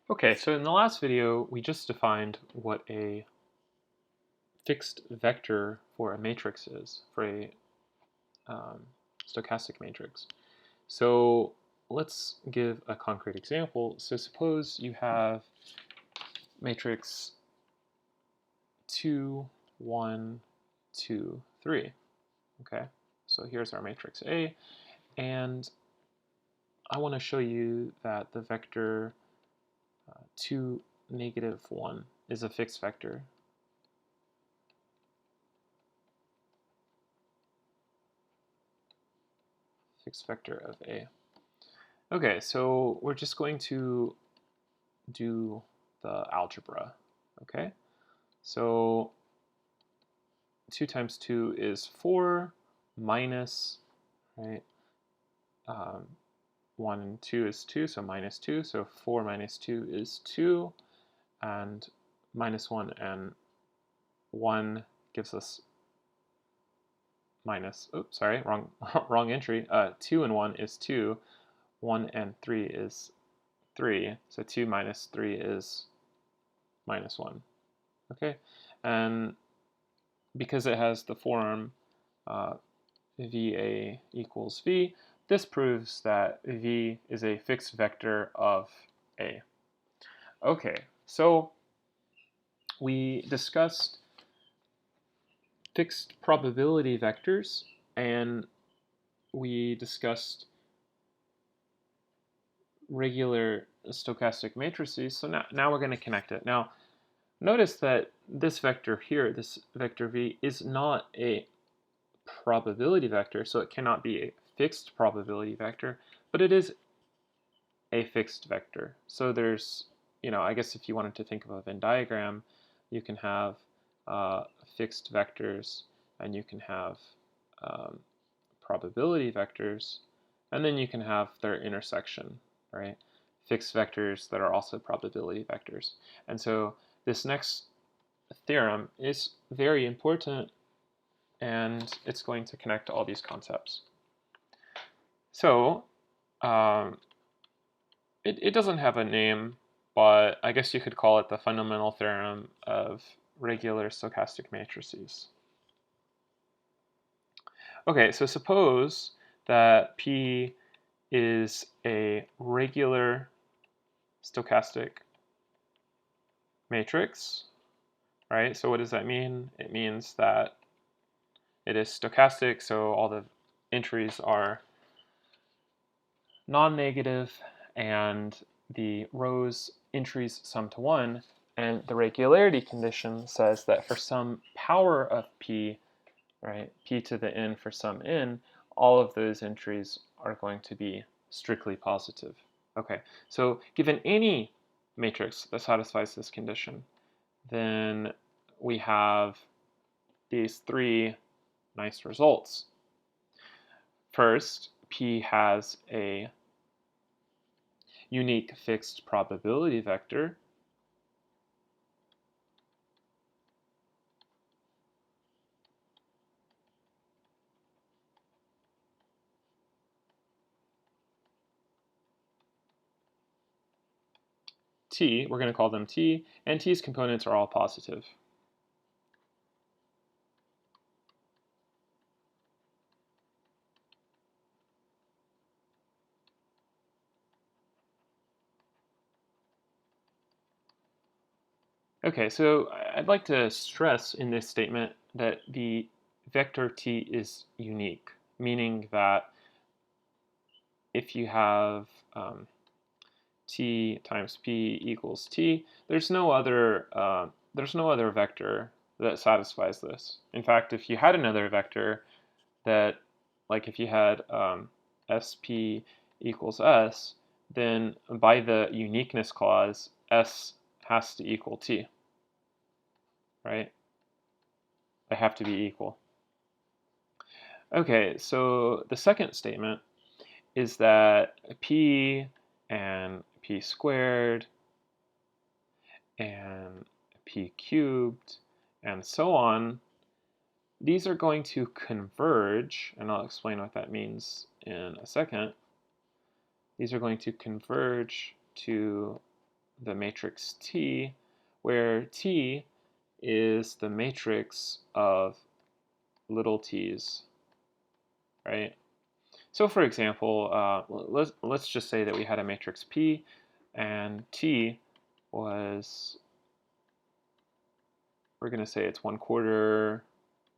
Okay, so in the last video, we just defined what a fixed vector for a matrix is, for a stochastic matrix. So let's give a concrete example. So suppose you have matrix 2, 1, 2, 3. Okay, so here's our matrix A, and I want to show you that the vector 2, -1 is a fixed vector. Fixed vector of A. Okay, so we're just going to do the algebra. Okay, so 2 times 2 is 4 minus, right, 1 and 2 is 2, so minus 2. So 4 minus 2 is 2, and minus 1 and 1 gives us minus, oops, sorry, wrong entry. 2 and 1 is 2, 1 and 3 is 3. So 2 minus 3 is minus 1. Okay, and because it has the form VA equals V, this proves that V is a fixed vector of A. Okay, so we discussed fixed probability vectors, and we discussed regular stochastic matrices. So now we're going to connect it. Now, notice that this vector here, this vector V, is not a probability vector, so it cannot be a fixed probability vector, but it is a fixed vector. So there's, I guess if you wanted to think of a Venn diagram, you can have fixed vectors, and you can have probability vectors, and then you can have their intersection, right? Fixed vectors that are also probability vectors. And so this next theorem is very important, and it's going to connect all these concepts. So it doesn't have a name, but I guess you could call it the fundamental theorem of regular stochastic matrices. Okay, so suppose that P is a regular stochastic matrix, right? So what does that mean? It means that it is stochastic, so all the entries are non-negative, and the rows entries sum to 1, and the regularity condition says that for some power of P, right, P to the n for some n, all of those entries are going to be strictly positive. Okay, so given any matrix that satisfies this condition, then we have these three nice results. First, P has a unique fixed probability vector. T, we're going to call them T, and T's components are all positive. Okay, so I'd like to stress in this statement that the vector T is unique, meaning that if you have T times P equals T, there's no other vector that satisfies this. In fact, if you had another vector that, like if you had SP equals S, then by the uniqueness clause, S has to equal T, right? They have to be equal. Okay, so the second statement is that P and P squared and P cubed and so on, these are going to converge, and I'll explain what that means in a second. These are going to converge to the matrix T, where T is the matrix of little t's, right? So for example, let's just say that we had a matrix P, and T was, we're going to say it's 1/4,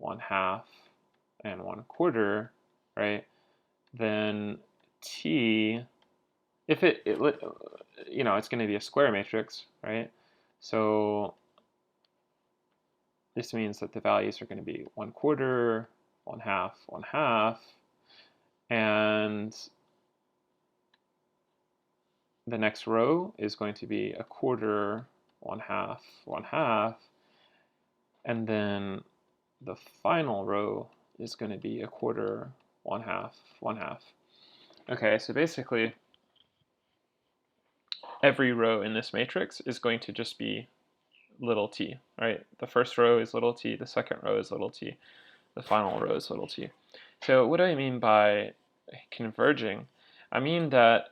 1/2, and 1/4, right? Then T, if it's going to be a square matrix, right? So this means that the values are going to be 1/4, 1/2, 1/2, and the next row is going to be 1/4, 1/2, 1/2, and then the final row is going to be 1/4, 1/2, 1/2. Okay, so basically every row in this matrix is going to just be little t, right? The first row is little t, the second row is little t, the final row is little t. So what do I mean by converging? I mean that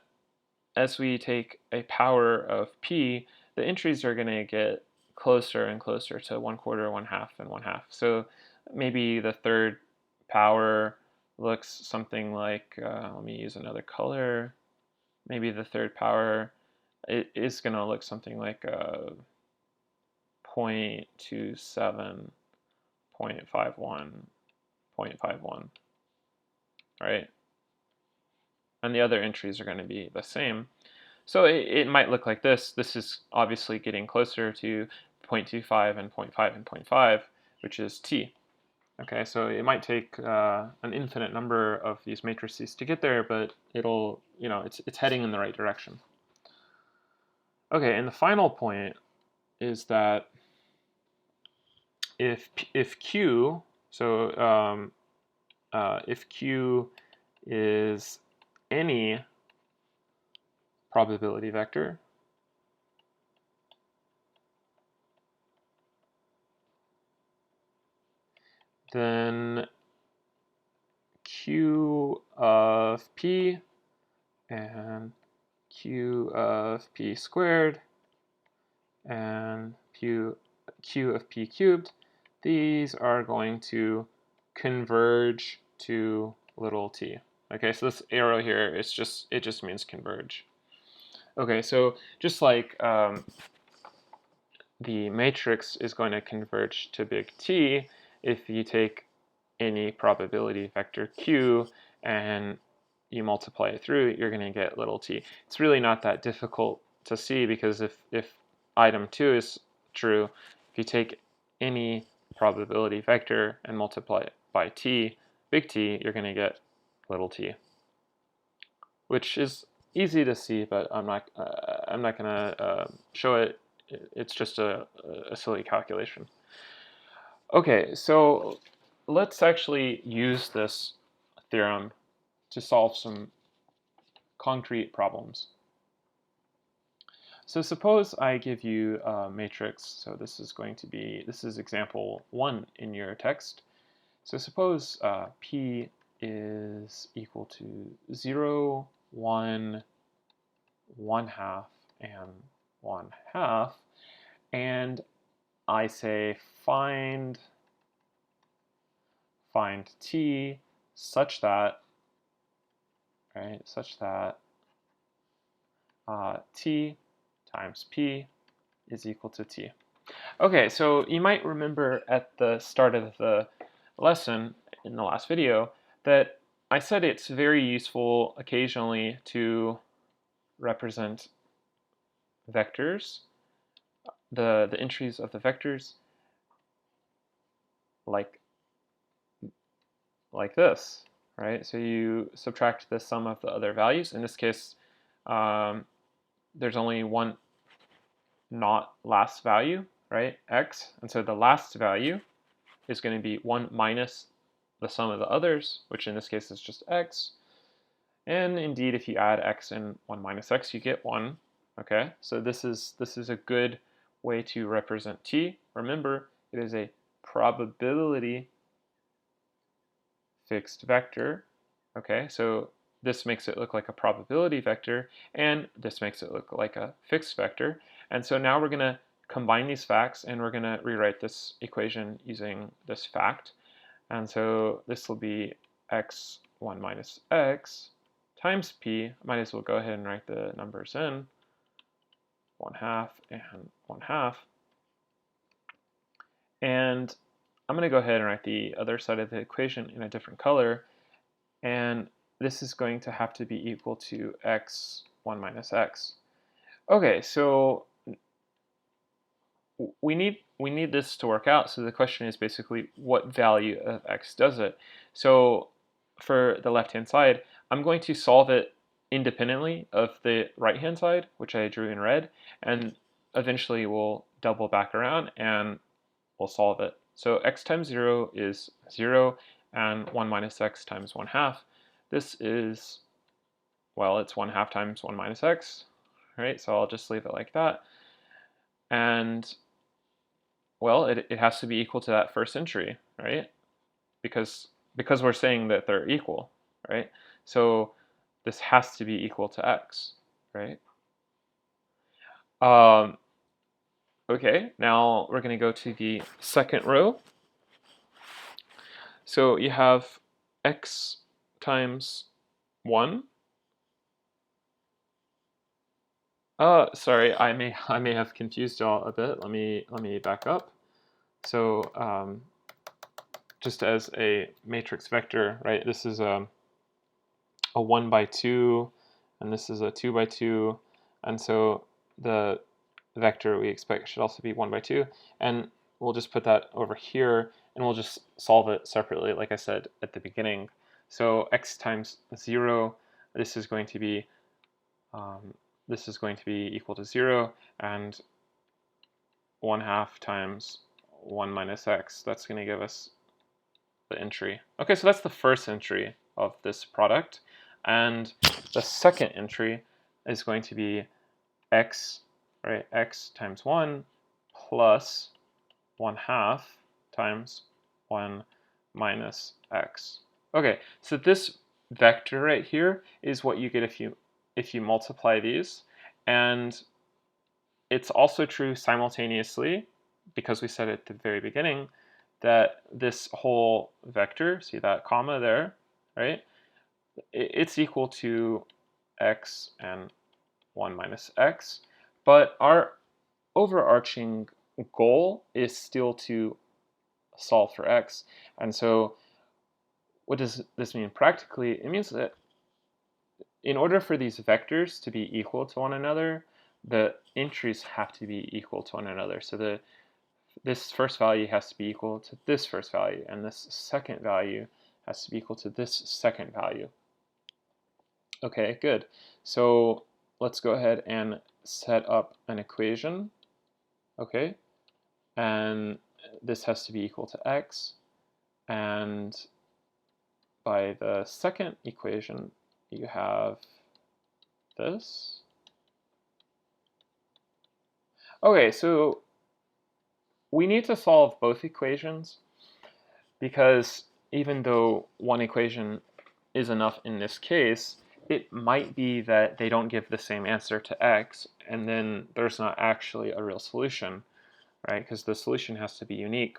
as we take a power of p, the entries are going to get closer and closer to 1/4, 1/2, and 1/2. So maybe the third power looks something like, let me use another color. Maybe the third power is going to look something like 0.27, 0.51, 0.51, right? And the other entries are going to be the same. So it might look like this. This is obviously getting closer to 0.25 and 0.5 and 0.5, which is t. Okay, so it might take an infinite number of these matrices to get there, but it'll, it's heading in the right direction. Okay, and the final point is that if Q, so if Q is any probability vector, then Q of P and Q of P squared and Q of P cubed, these are going to converge to little t. Okay, so this arrow here, it just means converge. Okay, so just like the matrix is going to converge to big T if you take any probability vector Q and you multiply it through, you're going to get little t. It's really not that difficult to see, because if item 2 is true, if you take any probability vector and multiply it by t, big T, you're going to get little t, which is easy to see, but I'm not going to show it. It's just a silly calculation. Okay, so let's actually use this theorem to solve some concrete problems. So suppose I give you a matrix. So this is example 1 in your text. So suppose P is equal to 0, 1, 1/2, and 1/2, and I say find T such that, right, T times P is equal to T. Okay, so you might remember at the start of the lesson in the last video that I said it's very useful occasionally to represent vectors, the entries of the vectors, like this, right? So you subtract the sum of the other values. In this case, there's only one not last value, right, x, and so the last value is going to be 1 minus the sum of the others, which in this case is just x. And indeed, if you add x and 1 minus x, you get 1. Okay, so this is a good way to represent t. Remember, it is a probability fixed vector. Okay, so this makes it look like a probability vector, and this makes it look like a fixed vector. And so now we're going to combine these facts and we're going to rewrite this equation using this fact. And so this will be x1 minus x times p. Might as well go ahead and write the numbers in. 1/2 and 1/2. And I'm going to go ahead and write the other side of the equation in a different color. And this is going to have to be equal to x1 minus x. Okay, so we need this to work out. So the question is basically what value of x does it? So for the left-hand side, I'm going to solve it independently of the right-hand side, which I drew in red, and eventually we'll double back around and we'll solve it. So x times 0 is 0, and 1 minus x times 1/2. This is, well, it's 1/2 times 1 minus x, right? So I'll just leave it like that. And, well, it has to be equal to that first entry, right? Because we're saying that they're equal, right? So this has to be equal to x, right? Okay, now we're going to go to the second row. So you have x times 1. Sorry, I may have confused y'all a bit. Let me back up. So just as a matrix vector, right? This is a 1 by 2, and this is a 2 by 2, and so the vector we expect should also be 1 by 2, and we'll just put that over here, and we'll just solve it separately, like I said at the beginning. So x times 0, this is going to be equal to 0, and 1/2 times 1 minus x, that's going to give us the entry. Okay, so that's the first entry of this product. And the second entry is going to be x, right? X times 1 plus 1/2 times 1 minus x. Okay, so this vector right here is what you get if you multiply these. And it's also true simultaneously, because we said at the very beginning, that this whole vector, see that comma there, right? It's equal to x and 1 minus x, but our overarching goal is still to solve for x. And so what does this mean practically? It means that in order for these vectors to be equal to one another, the entries have to be equal to one another. So this first value has to be equal to this first value, and this second value has to be equal to this second value. Okay, good. So let's go ahead and set up an equation. Okay, and this has to be equal to x, and by the second equation you have this. Okay, so we need to solve both equations, because even though one equation is enough in this case, it might be that they don't give the same answer to x, and then there's not actually a real solution, right? Because the solution has to be unique.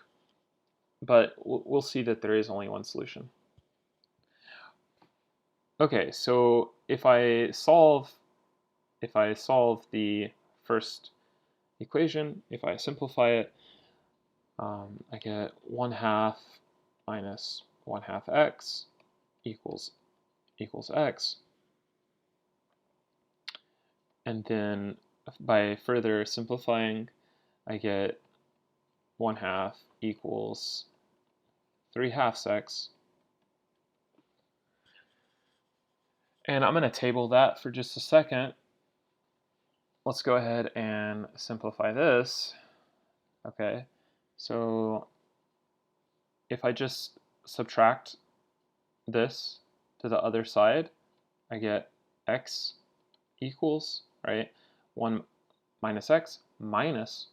But we'll see that there is only one solution. Okay, so if I solve the first equation, if I simplify it, I get 1/2 minus 1/2 x equals x. And then by further simplifying, I get 1/2 equals 3/2 x. And I'm going to table that for just a second. Let's go ahead and simplify this. Okay, so if I just subtract this to the other side, I get x equals, right, 1 minus x minus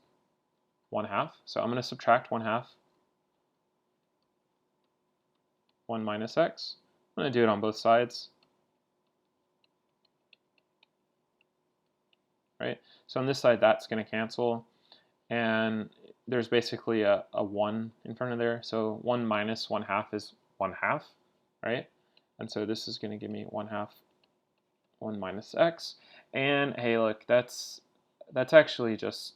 1/2. So I'm going to subtract 1/2, 1 minus x. I'm going to do it on both sides. right? So on this side, that's going to cancel, and there's basically a 1 in front of there. So 1 minus 1/2 is 1/2, right? And so this is going to give me 1/2, 1 minus x. And hey, look, that's actually just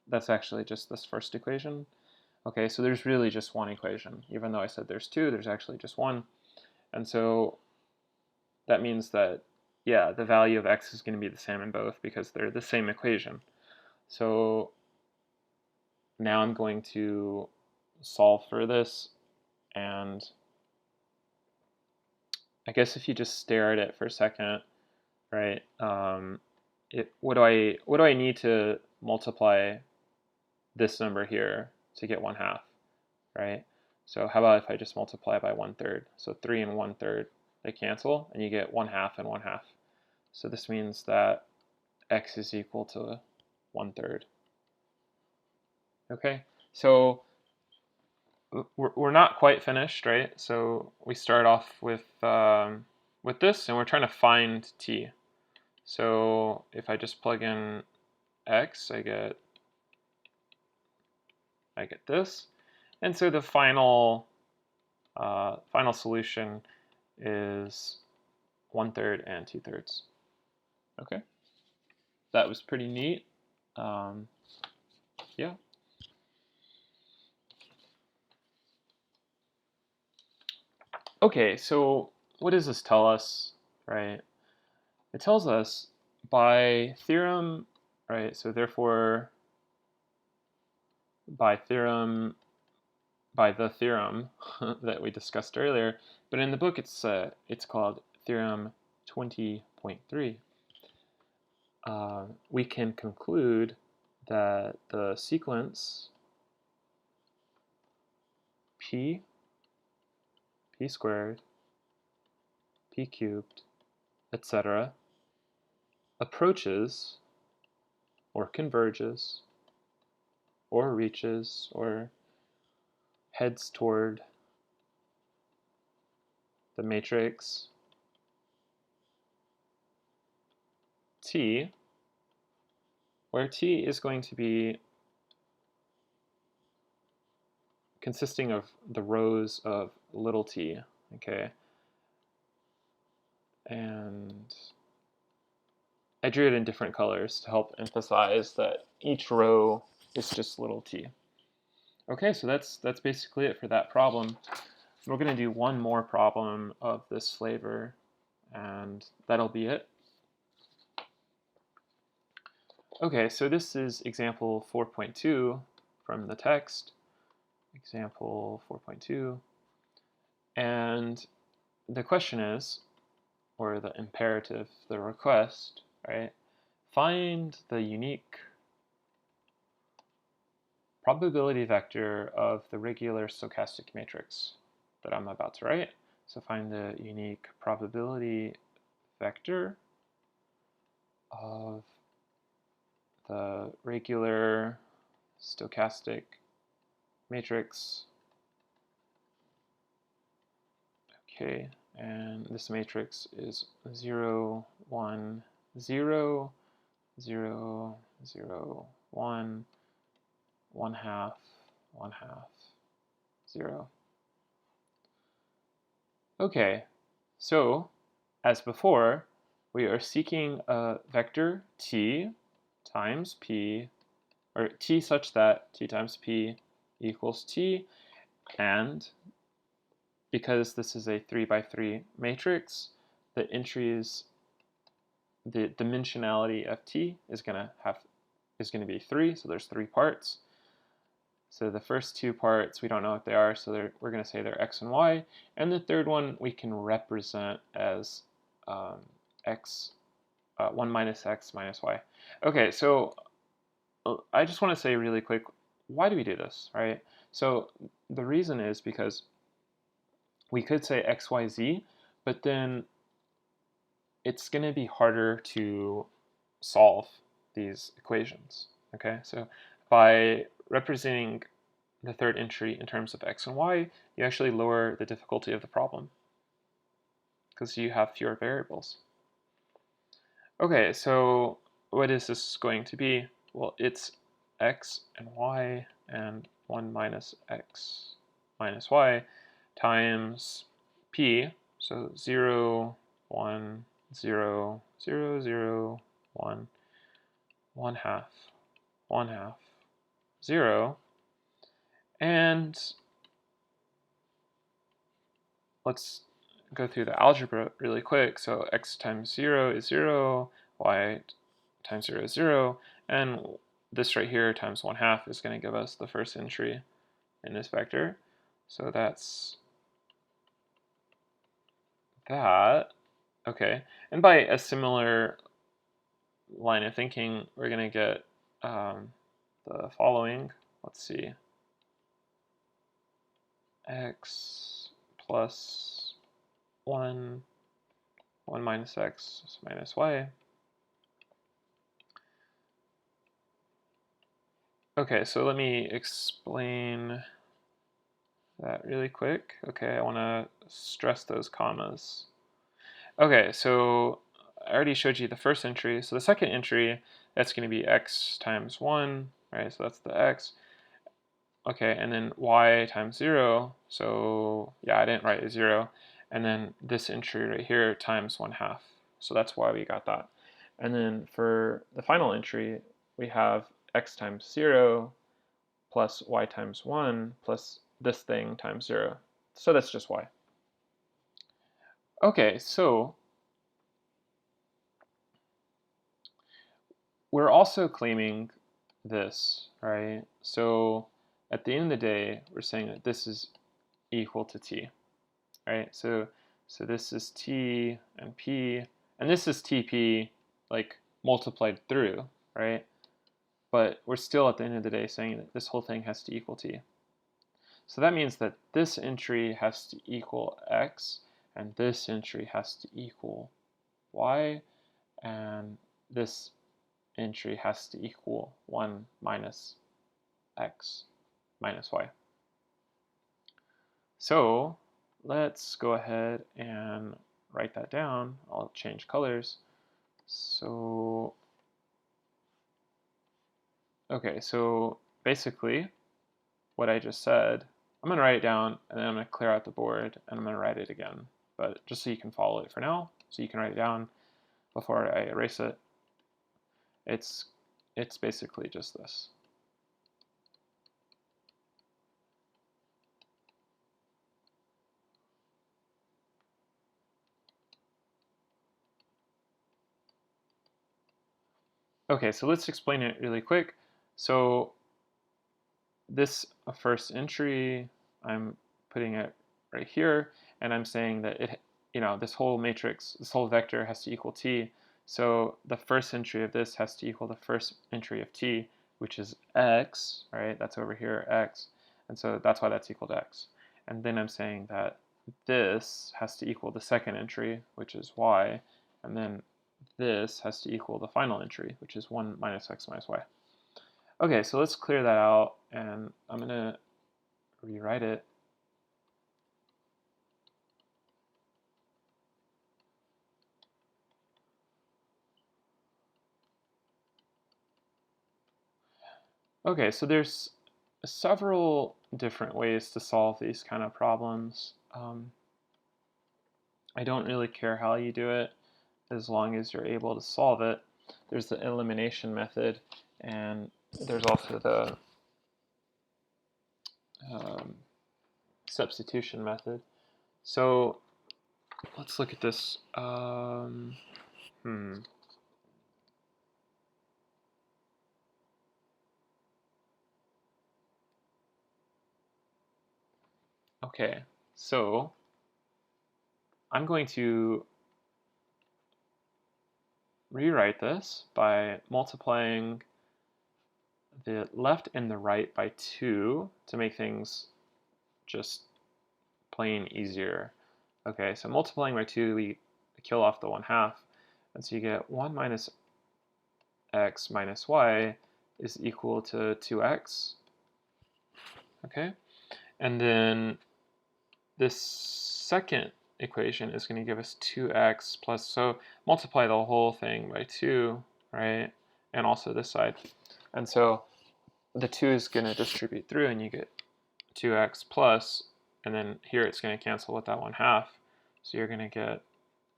this first equation. Okay, so there's really just one equation. Even though I said there's two, there's actually just one. And so that means that, yeah, the value of x is going to be the same in both because they're the same equation. So now I'm going to solve for this, and I guess if you just stare at it for a second, right? What do I need to multiply this number here to get 1/2, right? So how about if I just multiply by 1/3? So 3 and 1/3, they cancel, and you get 1/2 and 1/2. So this means that x is equal to 1/3. Okay, so we're not quite finished, right? So we start off with this, and we're trying to find t. So if I just plug in x, I get this, and so the final solution is 1/3 and 2/3. Okay, that was pretty neat. Yeah. Okay, so what does this tell us, right? It tells us by theorem, right? So therefore, by the theorem that we discussed earlier, but in the book it's called theorem 20.3. We can conclude that the sequence p squared, p cubed, etc. approaches or converges or reaches or heads toward the matrix T, where T is going to be consisting of the rows of little t, okay? And I drew it in different colors to help emphasize that each row is just little t. Okay, so that's basically it for that problem. We're going to do one more problem of this flavor, and that'll be it. Okay, so this is example 4.2 from the text. Example 4.2. And the question is, or the imperative, the request, right? Find the unique probability vector of the regular stochastic matrix that I'm about to write. So find the unique probability vector of the regular stochastic matrix. Okay, and this matrix is 0, 1, 0, 0, 0, 1, 1/2, 1/2, 0. Okay, so as before, we are seeking a vector t times p, or t such that t times p equals t, and because this is a 3×3 matrix, the entries, the dimensionality of t is going to be 3, so there's 3 parts. So the first 2 parts, we don't know what they are, so we're going to say they're x and y. And the third one we can represent as x, 1 minus x minus y. Okay, so I just want to say really quick, why do we do this, right? So the reason is because we could say x, y, z, but then it's going to be harder to solve these equations, okay? So by representing the third entry in terms of x and y, you actually lower the difficulty of the problem because you have fewer variables. Okay, so what is this going to be? Well, it's x and y and 1 minus x minus y times p. So 0, 1, 0, 0, 0, 1, 1 half, 1 half, 0. And let's go through the algebra really quick. So x times 0 is 0, y times 0 is 0, and this right here times 1 half is going to give us the first entry in this vector. So that's that. Okay, and by a similar line of thinking, we're going to get the following. Let's see. X plus 1, 1 minus x minus y. Okay, so let me explain that really quick. Okay, I want to stress those commas. Okay, so I already showed you the first entry. So the second entry, that's going to be x times 1, right? So that's the x. Okay, and then y times 0. So yeah, I didn't write a 0. And then this entry right here times 1 half. So that's why we got that. And then for the final entry, we have x times 0 plus y times 1 plus this thing times 0. So that's just y. Okay, so we're also claiming this, right? So at the end of the day, we're saying that this is equal to t, right? So this is t and p, and this is tp like multiplied through, right? But we're still at the end of the day saying that this whole thing has to equal t. So that means that this entry has to equal x, and this entry has to equal y, and this entry has to equal 1 minus x minus y. So let's go ahead and write that down. I'll change colors. So, okay, so basically what I just said, I'm going to write it down, and then I'm going to clear out the board, and I'm going to write it again. But just so you can follow it for now, so you can write it down before I erase it, it's basically just this. Okay, so let's explain it really quick. So this first entry, I'm putting it right here, and I'm saying that it, this whole matrix, this whole vector has to equal t. So the first entry of this has to equal the first entry of t, which is x, right? That's over here, x. And so that's why that's equal to x. And then I'm saying that this has to equal the second entry, which is y. And then this has to equal the final entry, which is 1 minus x minus y. Okay, so let's clear that out, and I'm going to rewrite it. Okay, so there's several different ways to solve these kind of problems. I don't really care how you do it, as long as you're able to solve it. There's the elimination method, and there's also the substitution method. So let's look at this. Okay, so I'm going to rewrite this by multiplying the left and the right by 2 to make things just plain easier. Okay, so multiplying by 2, we kill off the 1 half, and so you get 1 minus x minus y is equal to 2x. Okay, and then this second equation is going to give us 2x plus, so multiply the whole thing by 2, right? and also this side. And so the 2 is going to distribute through, and you get 2x plus, and then here it's going to cancel with that 1/2. So you're going to get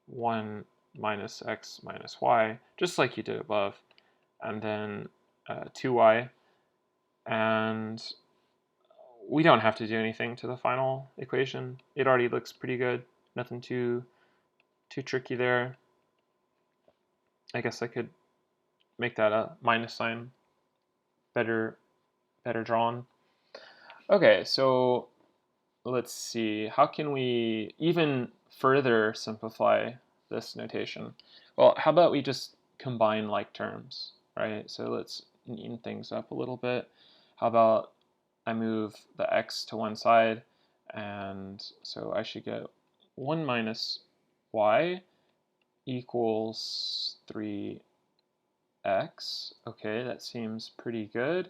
1 minus x minus y, just like you did above, and then 2y. And we don't have to do anything to the final equation. It already looks pretty good. Nothing too tricky there. I guess I could make that a minus sign better drawn. Okay, so let's see. How can we even further simplify this notation? Well, how about we just combine like terms, right? So let's neaten things up a little bit. How about I move the x to one side, and so I should get 1 minus y equals 3x. Okay, that seems pretty good.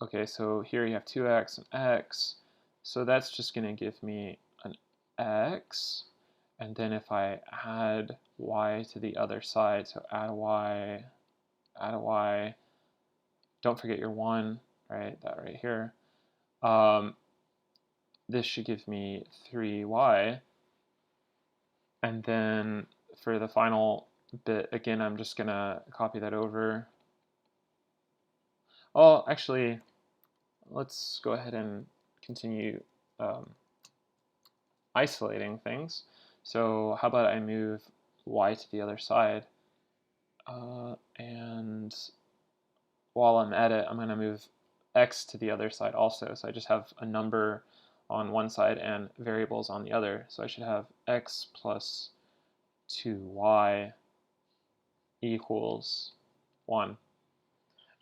Okay, so here you have 2x and x, so that's just going to give me an x, and then if I add y to the other side, so add a y, don't forget your 1, right, that right here. This should give me 3y, and then for the final bit, again, I'm just going to copy that over. Oh, actually, let's go ahead and continue isolating things. So how about I move y to the other side, and while I'm at it, I'm going to move x to the other side also. So I just have a number on one side and variables on the other. So I should have x plus 2y equals 1.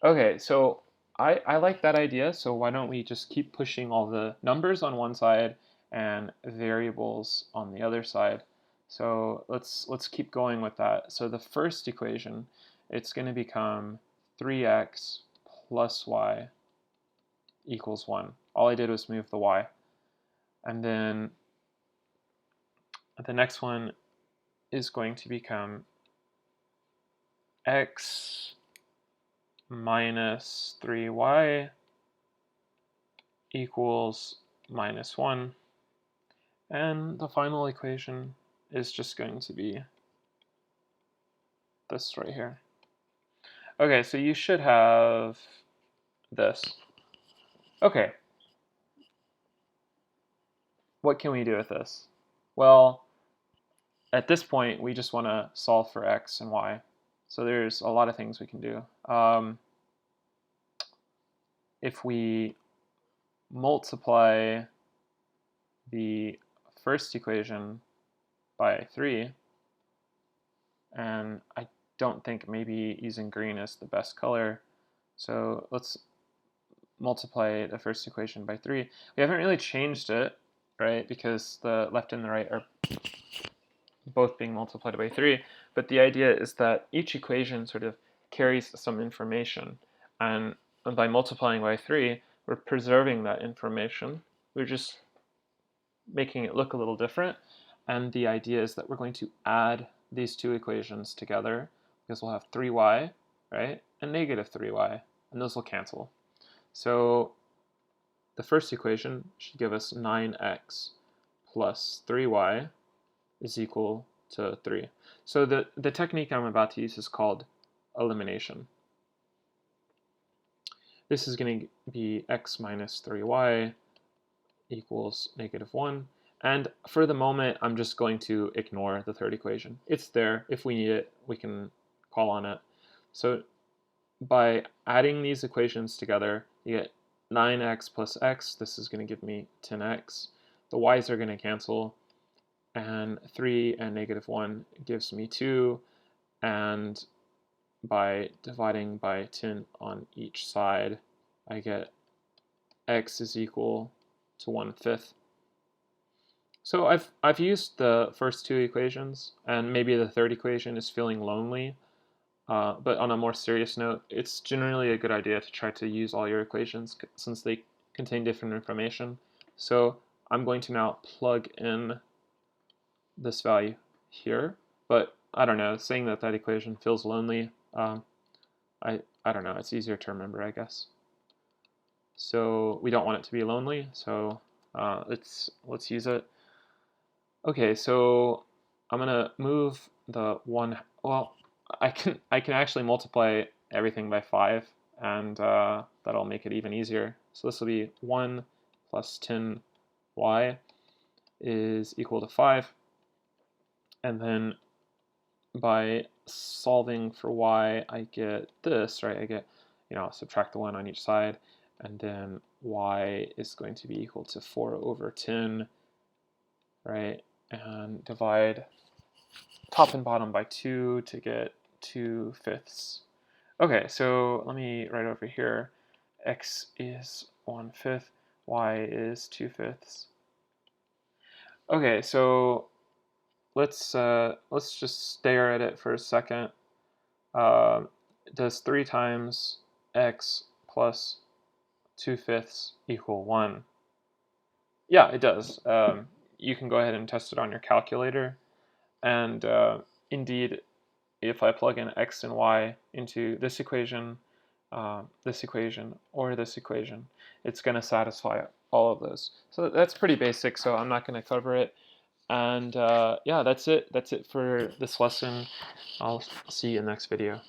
Okay, so I like that idea, so why don't we just keep pushing all the numbers on one side and variables on the other side. So let's keep going with that. So the first equation, it's going to become 3x plus y equals 1. All I did was move the y. And then the next one is going to become x minus 3y equals minus 1. And the final equation is just going to be this right here. Okay, so you should have this. Okay. What can we do with this? Well, at this point, we just want to solve for x and y. So there's a lot of things we can do. If we multiply the first equation by 3, and I don't think maybe using green is the best color, so let's multiply the first equation by 3. We haven't really changed it, right, because the left and the right are both being multiplied by 3, but the idea is that each equation sort of carries some information, and by multiplying by 3, we're preserving that information. We're just making it look a little different, and the idea is that we're going to add these two equations together, because we'll have 3y, right, and negative 3y, and those will cancel. So the first equation should give us 9x plus 3y is equal to 3. So the technique I'm about to use is called elimination. This is going to be x minus 3y equals negative 1. And for the moment, I'm just going to ignore the third equation. It's there. If we need it, we can call on it. So by adding these equations together, you get 9x plus x. This is going to give me 10x. The y's are going to cancel. And 3 and negative 1 gives me 2. And by dividing by 10 on each side, I get x is equal to 1/5. So I've used the first two equations, and maybe the third equation is feeling lonely. But on a more serious note, it's generally a good idea to try to use all your equations since they contain different information. So I'm going to now plug in this value here, but I don't know, saying that that equation feels lonely. I don't know, it's easier to remember, I guess. So we don't want it to be lonely, so let's use it. Okay, so I'm gonna move the one. Well, I can actually multiply everything by 5, and that'll make it even easier. So this will be 1 plus 10y is equal to 5, and then by solving for y, I get this, right? I get, subtract the 1 on each side, and then y is going to be equal to 4 over 10, right? And divide top and bottom by 2 to get 2/5. Okay, so let me write over here. X is 1/5, y is 2/5. Okay, so let's just stare at it for a second. Does 3 times x plus 2/5 equal 1? Yeah, it does. You can go ahead and test it on your calculator. And indeed, if I plug in x and y into this equation, or this equation, it's going to satisfy all of those. So that's pretty basic, so I'm not going to cover it. And yeah, that's it. That's it for this lesson. I'll see you in the next video.